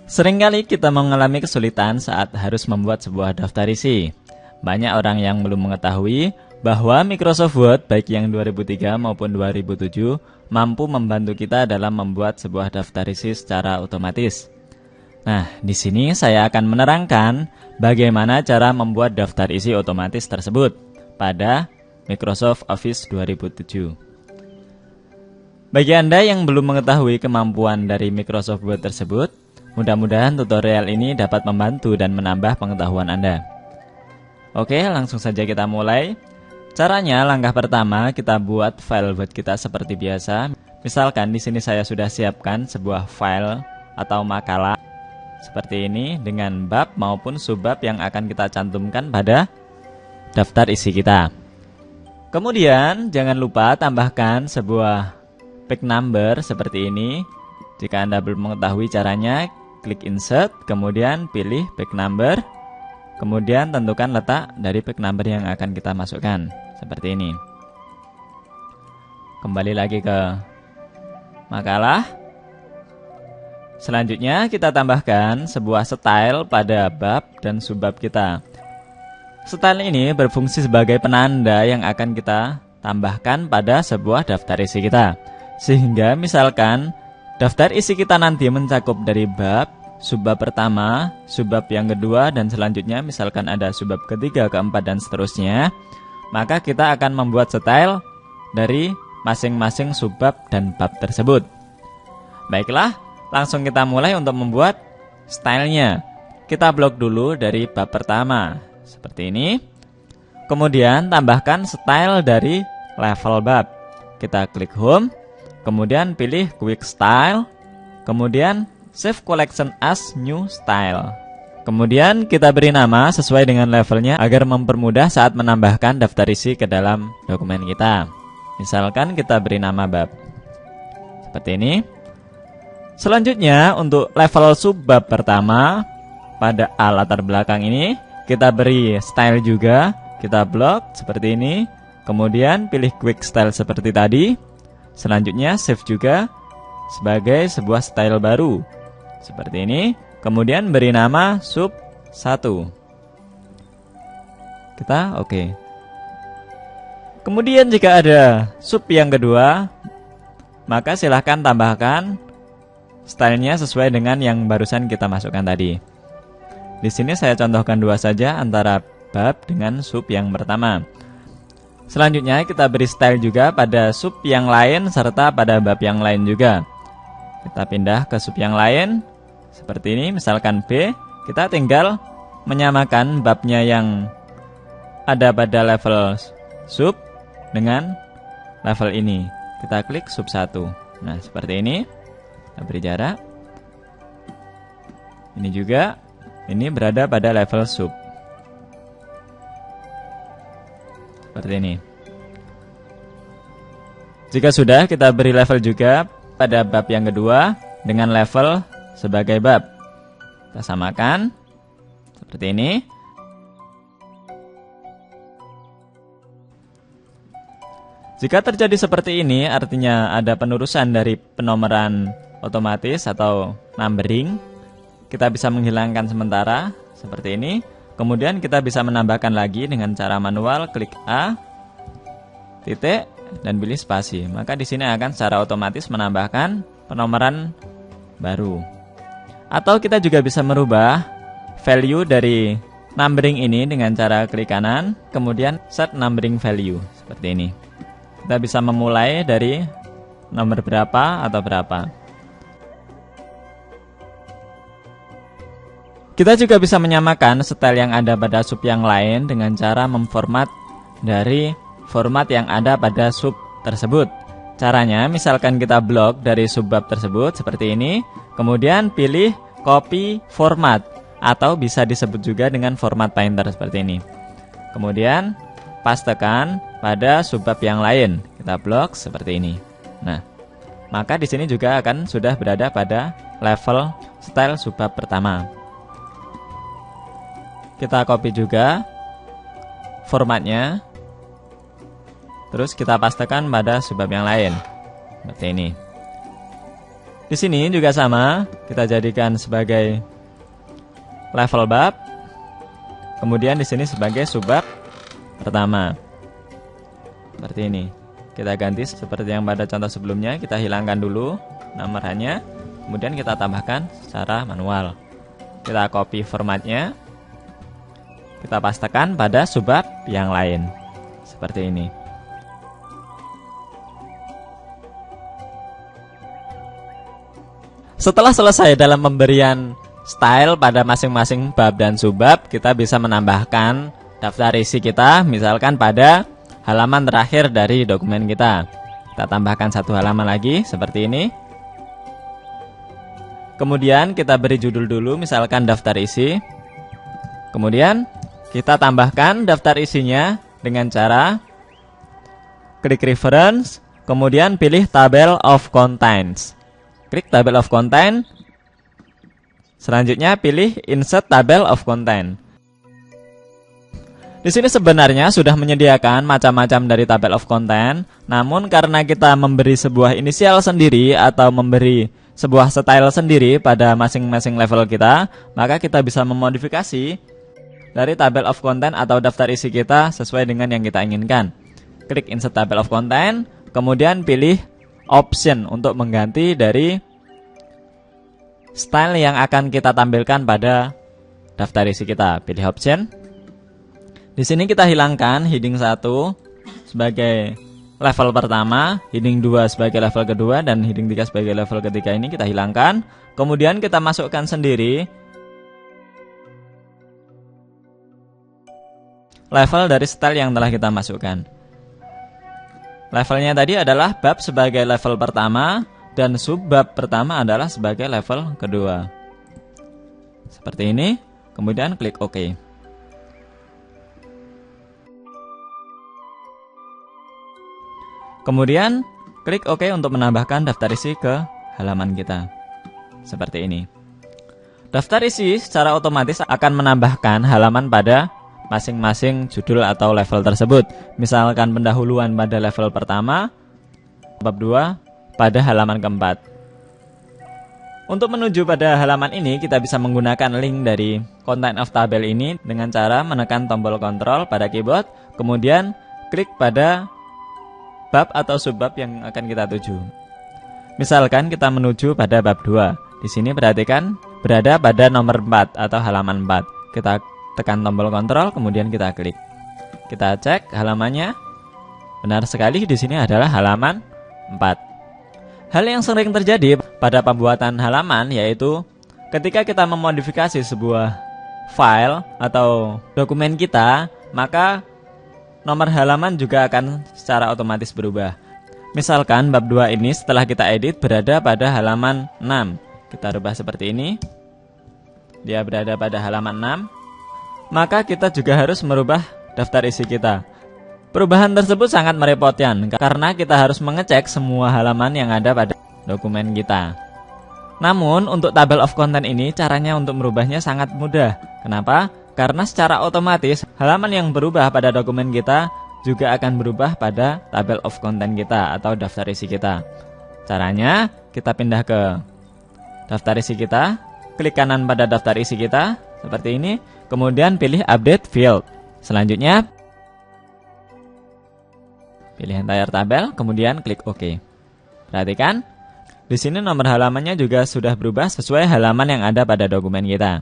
Seringkali kita mengalami kesulitan saat harus membuat sebuah daftar isi. Banyak orang yang belum mengetahui bahwa Microsoft Word baik yang 2003 maupun 2007 mampu membantu kita dalam membuat sebuah daftar isi secara otomatis. Nah, di sini saya akan menerangkan bagaimana cara membuat daftar isi otomatis tersebut pada Microsoft Office 2007. Bagi Anda yang belum mengetahui kemampuan dari Microsoft Word tersebut, mudah-mudahan tutorial ini dapat membantu dan menambah pengetahuan Anda. Oke, langsung saja kita mulai. Caranya, langkah pertama kita buat file Word kita seperti biasa. Misalkan di sini saya sudah siapkan sebuah file atau makalah seperti ini dengan bab maupun subbab yang akan kita cantumkan pada daftar isi kita. Kemudian, jangan lupa tambahkan sebuah page number seperti ini. Jika Anda belum mengetahui caranya, klik insert, kemudian pilih page number, kemudian tentukan letak dari page number yang akan kita masukkan, seperti ini. Kembali lagi ke makalah. Selanjutnya kita tambahkan sebuah style pada bab dan subbab kita. Style ini berfungsi sebagai penanda yang akan kita tambahkan pada sebuah daftar isi kita. Sehingga misalkan daftar isi kita nanti mencakup dari bab, subbab pertama, subbab yang kedua, dan selanjutnya misalkan ada subbab ketiga, keempat, dan seterusnya, maka kita akan membuat style dari masing-masing subbab dan bab tersebut. Baiklah, langsung kita mulai untuk membuat stylenya. Kita blok dulu dari bab pertama, seperti ini. Kemudian tambahkan style dari level bab. Kita klik home. Kemudian pilih Quick Style, kemudian Save Collection as New Style. Kemudian kita beri nama sesuai dengan levelnya agar mempermudah saat menambahkan daftar isi ke dalam dokumen kita. Misalkan kita beri nama bab, seperti ini. Selanjutnya untuk level subbab pertama, pada A latar belakang ini, kita beri style juga, kita blok seperti ini. Kemudian pilih Quick Style seperti tadi. Selanjutnya save juga sebagai sebuah style baru seperti ini. Kemudian beri nama sub 1. Kita oke. Kemudian jika ada sub yang kedua, maka silahkan tambahkan stylenya sesuai dengan yang barusan kita masukkan tadi. Di sini saya contohkan dua saja antara bab dengan sub yang pertama. Selanjutnya kita beri style juga pada sub yang lain serta pada bab yang lain juga. Kita pindah ke sub yang lain seperti ini, misalkan B. Kita tinggal menyamakan babnya yang ada pada level sub dengan level ini. Kita klik sub 1. Nah, seperti ini. Kita beri jarak. Ini juga, ini berada pada level sub. Seperti ini. Jika sudah, kita beri level juga pada bab yang kedua dengan level sebagai bab. Kita samakan seperti ini. Jika terjadi seperti ini, artinya ada penurusan dari penomoran otomatis atau numbering. Kita bisa menghilangkan sementara seperti ini. Kemudian kita bisa menambahkan lagi dengan cara manual, klik A, titik, dan pilih spasi. Maka di sini akan secara otomatis menambahkan penomoran baru. Atau kita juga bisa merubah value dari numbering ini dengan cara klik kanan, kemudian set numbering value seperti ini. Kita bisa memulai dari nomor berapa atau berapa. Kita juga bisa menyamakan style yang ada pada sub yang lain dengan cara memformat dari format yang ada pada sub tersebut. Caranya, misalkan kita blok dari subbab tersebut seperti ini, kemudian pilih copy format, atau bisa disebut juga dengan format painter seperti ini. Kemudian pastekan pada subbab yang lain. Kita blok seperti ini. Nah, maka di sini juga akan sudah berada pada level style subbab pertama. Kita copy juga formatnya. terus kita pastekan pada subbab yang lain. Seperti ini. Di sini juga sama, kita jadikan sebagai level bab. Kemudian di sini sebagai subbab pertama. Seperti ini. Kita ganti seperti yang pada contoh sebelumnya, kita hilangkan dulu nomornya, kemudian kita tambahkan secara manual. Kita copy formatnya, kita pastekan pada subbab yang lain. Seperti ini. Setelah selesai dalam pemberian style pada masing-masing bab dan subbab, kita bisa menambahkan daftar isi kita, misalkan pada halaman terakhir dari dokumen kita. Kita tambahkan satu halaman lagi, seperti ini. Kemudian kita beri judul dulu, misalkan daftar isi. Kemudian kita tambahkan daftar isinya dengan cara klik reference, kemudian pilih table of contents. Klik table of content. Selanjutnya pilih insert table of content. Di sini sebenarnya sudah menyediakan macam-macam dari table of content, namun karena kita memberi sebuah inisial sendiri atau memberi sebuah style sendiri pada masing-masing level kita, maka kita bisa memodifikasi dari table of content atau daftar isi kita sesuai dengan yang kita inginkan. Klik insert table of content, kemudian pilih option untuk mengganti dari style yang akan kita tampilkan pada daftar isi kita. Pilih option. Di sini kita hilangkan heading 1 sebagai level pertama, heading 2 sebagai level kedua, dan heading 3 sebagai level ketiga. Ini kita hilangkan. Kemudian kita masukkan sendiri level dari style yang telah kita masukkan. Levelnya tadi adalah bab sebagai level pertama dan subbab pertama adalah sebagai level kedua. Seperti ini. Kemudian klik OK. Kemudian klik OK untuk menambahkan daftar isi ke halaman kita. Seperti ini. Daftar isi secara otomatis akan menambahkan halaman pada masing-masing judul atau level tersebut. Misalkan pendahuluan pada level pertama, bab 2 pada halaman keempat. Untuk menuju pada halaman ini, kita bisa menggunakan link dari content of table ini dengan cara menekan tombol kontrol pada keyboard, kemudian klik pada bab atau subbab yang akan kita tuju. Misalkan kita menuju pada bab 2. Di sini perhatikan berada pada nomor 4 atau halaman 4. Kita tekan tombol kontrol, kemudian kita klik. Kita cek halamannya. Benar sekali, di sini adalah halaman 4. Hal yang sering terjadi pada pembuatan halaman yaitu ketika kita memodifikasi sebuah file atau dokumen kita, maka nomor halaman juga akan secara otomatis berubah. Misalkan bab 2 ini setelah kita edit berada pada halaman 6. Kita rubah seperti ini. Dia berada pada halaman 6. Maka kita juga harus merubah daftar isi kita. Perubahan tersebut sangat merepotkan karena kita harus mengecek semua halaman yang ada pada dokumen kita. Namun untuk table of content ini caranya untuk merubahnya sangat mudah. Kenapa? Karena secara otomatis halaman yang berubah pada dokumen kita juga akan berubah pada table of content kita atau daftar isi kita. Caranya kita pindah ke daftar isi kita, klik kanan pada daftar isi kita seperti ini, kemudian pilih update field. Selanjutnya pilih entire tabel, kemudian klik OK. Perhatikan, di sini nomor halamannya juga sudah berubah sesuai halaman yang ada pada dokumen kita.